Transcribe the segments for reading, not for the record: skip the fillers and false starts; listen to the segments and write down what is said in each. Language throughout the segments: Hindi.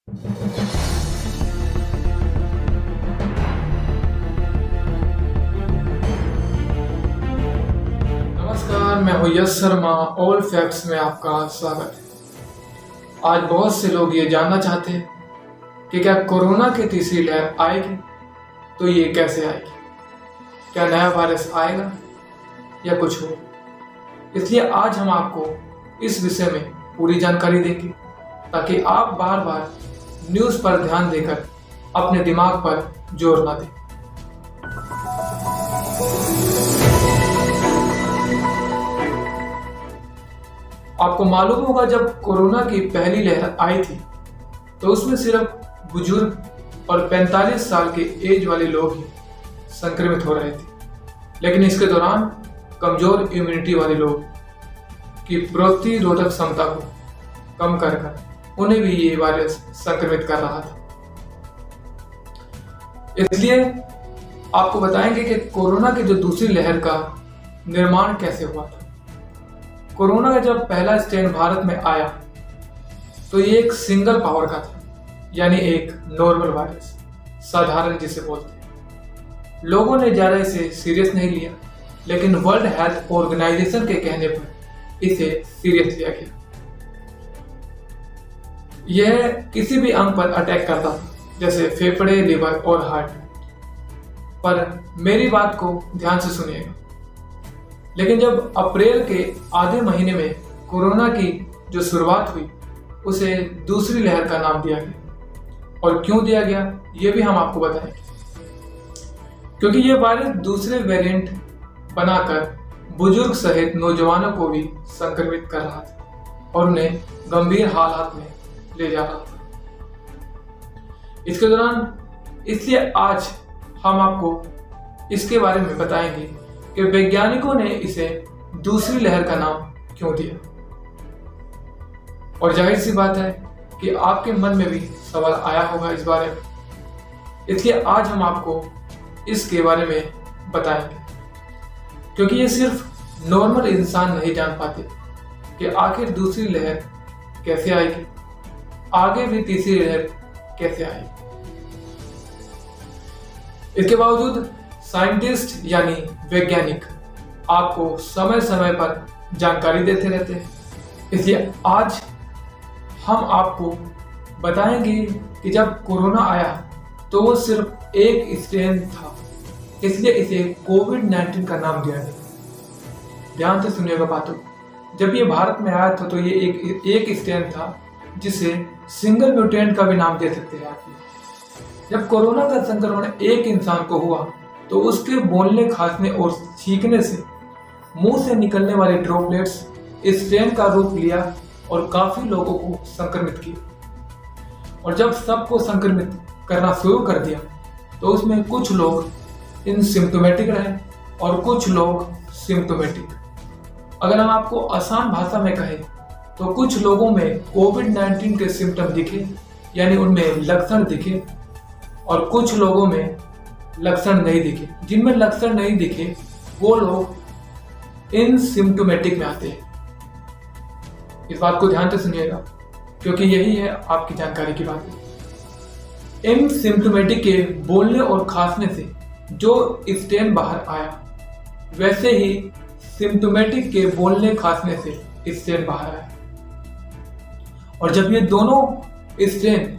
नमस्कार, मैं हूं यश शर्मा। ऑल फैक्ट्स में आपका स्वागत है। आज बहुत से लोग ये जानना चाहते हैं कि क्या कोरोना की तीसरी लहर आएगी, तो ये कैसे आएगी, क्या नया वायरस आएगा या कुछ हो। इसलिए आज हम आपको इस विषय में पूरी जानकारी देंगे, ताकि आप बार बार न्यूज़ पर ध्यान देकर अपने दिमाग पर जोर ना दें। आपको मालूम होगा, जब कोरोना की पहली लहर आई थी तो उसमें सिर्फ बुजुर्ग और 45 साल के एज वाले लोग ही संक्रमित हो रहे थे। लेकिन इसके दौरान कमजोर इम्यूनिटी वाले लोग की प्रतिरोधक क्षमता को कम कर उन्हें भी ये वायरस संक्रमित कर रहा था। इसलिए आपको बताएंगे कि कोरोना की जो दूसरी लहर का निर्माण कैसे हुआ था। कोरोना का जब पहला स्ट्रेन भारत में आया तो ये एक सिंगल पावर का था, यानी एक नॉर्मल वायरस, साधारण जिसे बोलते हैं। लोगों ने ज्यादा इसे सीरियस नहीं लिया, लेकिन वर्ल्ड हेल्थ ऑर्गेनाइजेशन के कहने पर इसे सीरियस लिया गया। यह किसी भी अंग पर अटैक करता था, जैसे फेफड़े, लिवर और हार्ट। पर मेरी बात को ध्यान से सुनिएगा। लेकिन जब अप्रैल के आधे महीने में कोरोना की जो शुरुआत हुई, उसे दूसरी लहर का नाम दिया गया। और क्यों दिया गया, ये भी हम आपको बताएंगे। क्योंकि ये वायरस दूसरे वेरिएंट बनाकर बुजुर्ग सहित नौजवानों को भी संक्रमित कर रहा था और उन्हें गंभीर हालात में ले जा रहा था। इसके दौरान इसलिए आज हम आपको इसके बारे में बताएंगे कि वैज्ञानिकों ने इसे दूसरी लहर का नाम क्यों दिया। और जाहिर सी बात है कि आपके मन में भी सवाल आया होगा इस बारे में। इसलिए आज हम आपको इसके बारे में बताएंगे, क्योंकि ये सिर्फ नॉर्मल इंसान नहीं जान पाते कि आखिर दूसरी लहर कैसे आएगी, आगे भी तीसरी लहर कैसे आएगी। इसके बावजूद साइंटिस्ट यानी वैज्ञानिक आपको समय समय पर जानकारी देते रहते हैं। इसलिए आज हम आपको बताएंगे कि जब कोरोना आया तो वो सिर्फ एक स्ट्रेन था, इसलिए इसे कोविड-19 का नाम दिया गया। ध्यान से सुनिएगा बातों। जब ये भारत में आया था तो ये एक स्ट्रेन था, जिसे सिंगल म्यूटेंट का भी नाम दे सकते हैं आप। जब कोरोना का संक्रमण एक इंसान को हुआ तो उसके बोलने, खांसने और छींकने से मुंह से निकलने वाले ड्रॉपलेट्स स्ट्रेन का रूप लिया और काफी लोगों को संक्रमित किया। और जब सबको संक्रमित करना शुरू कर दिया तो उसमें कुछ लोग इनसिम्प्टोमेटिक रहे और कुछ लोग सिम्प्टोमेटिक। अगर हम आपको आसान भाषा में कहें तो कुछ लोगों में कोविड-19 के सिम्टम दिखे, यानी उनमें लक्षण दिखे, और कुछ लोगों में लक्षण नहीं दिखे। जिनमें लक्षण नहीं दिखे वो लोग इनसिम्प्टोमेटिक में आते हैं। इस बात को ध्यान से सुनिएगा, क्योंकि यही है आपकी जानकारी की बात है। इनसिम्प्टोमेटिक के बोलने और खांसने से जो स्ट्रेन बाहर आया, वैसे ही सिम्प्टोमेटिक के बोलने खांसने से स्ट्रेन बाहर आया। और जब ये दोनों स्ट्रेन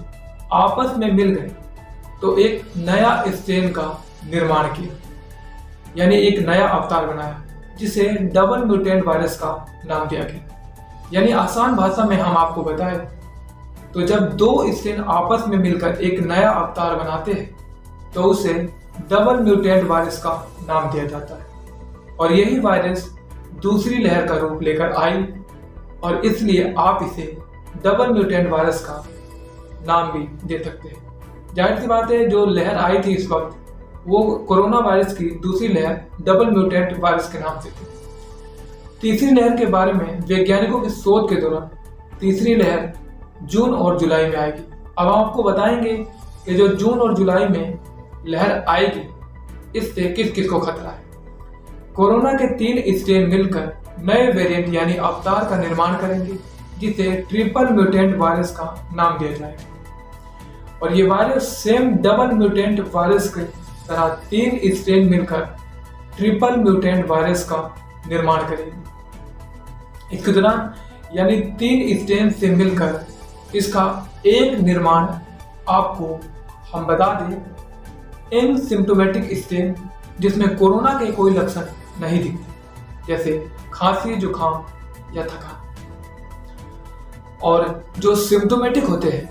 आपस में मिल गए तो एक नया स्ट्रेन का निर्माण किया, यानी एक नया अवतार बनाया, जिसे डबल म्यूटेंट वायरस का नाम दिया गया। यानी आसान भाषा में हम आपको बताएं तो जब दो स्ट्रेन आपस में मिलकर एक नया अवतार बनाते हैं तो उसे डबल म्यूटेंट वायरस का नाम दिया जाता है। और यही वायरस दूसरी लहर का रूप लेकर आई, और इसलिए आप इसे डबल म्यूटेंट वायरस का नाम भी दे सकते हैं। जाहिर सी बात है, जो लहर आई थी इस वक्त, वो कोरोना वायरस की दूसरी लहर डबल म्यूटेंट वायरस के नाम से थी। तीसरी लहर के बारे में वैज्ञानिकों की शोध के दौरान तीसरी लहर जून और जुलाई में आएगी। अब हम आपको बताएंगे कि जो जून और जुलाई में लहर आएगी, इससे किस किस को खतरा है। कोरोना के 3 स्ट्रेन मिलकर नए वेरिएंट यानी अवतार का निर्माण करेंगे, जिसे ट्रिपल म्यूटेंट वायरस का नाम दिया जाएगा। और ये virus same double mutant virus के तरह 3 स्ट्रेन मिलकर ट्रिपल म्यूटेंट वायरस का निर्माण करेगी। इसके दौरान यानी 3 स्ट्रेन से मिलकर इसका एक निर्माण आपको हम बता दें एसिम्प्टोमेटिक स्ट्रेन, जिसमें कोरोना के कोई लक्षण नहीं दिखते, जैसे खांसी, जुकाम या थकान। और जो सिम्प्टोमेटिक होते हैं,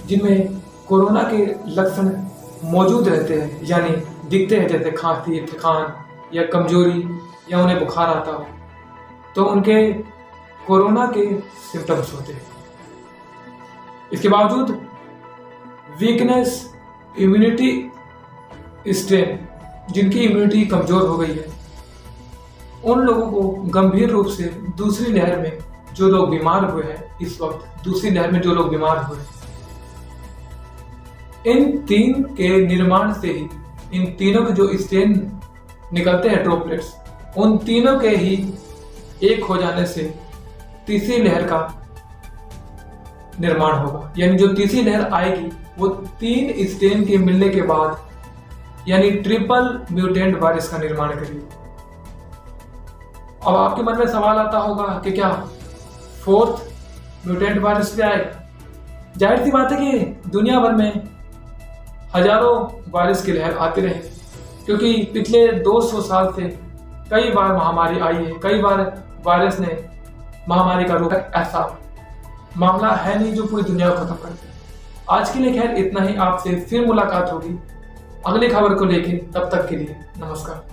जिनमें कोरोना के लक्षण मौजूद रहते हैं यानी दिखते हैं, जैसे खांसी, थकान या कमजोरी या उन्हें बुखार आता हो, तो उनके कोरोना के सिम्टम्स होते हैं। इसके बावजूद वीकनेस, इम्यूनिटी स्ट्रेन, जिनकी इम्यूनिटी कमजोर हो गई है, उन लोगों को गंभीर रूप से दूसरी लहर में जो लोग बीमार हुए हैं, इस वक्त दूसरी लहर में जो लोग बीमार हुए हैं, इन 3 के निर्माण से ही, इन तीनों के जो स्ट्रेन निकलते हैं ड्रॉपलेट्स, उन तीनों के ही एक हो जाने से तीसरी लहर का निर्माण होगा। यानी जो तीसरी लहर आएगी वो 3 स्ट्रेन के मिलने के बाद यानी ट्रिपल म्यूटेंट वायरस का निर्माण करेगी। अब आपके मन में सवाल आता होगा कि क्या 4th म्यूटेंट वायरस भी आएगा? जाहिर सी बात है कि दुनिया भर में हजारों वायरस की लहर आती रही, क्योंकि पिछले 200 साल से कई बार महामारी आई है, कई बार वायरस ने महामारी का रूप, ऐसा मामला है नहीं जो पूरी दुनिया को खत्म कर दे। आज के लिए खैर इतना ही, आपसे फिर मुलाकात होगी अगली खबर को लेकर। तब तक के लिए नमस्कार।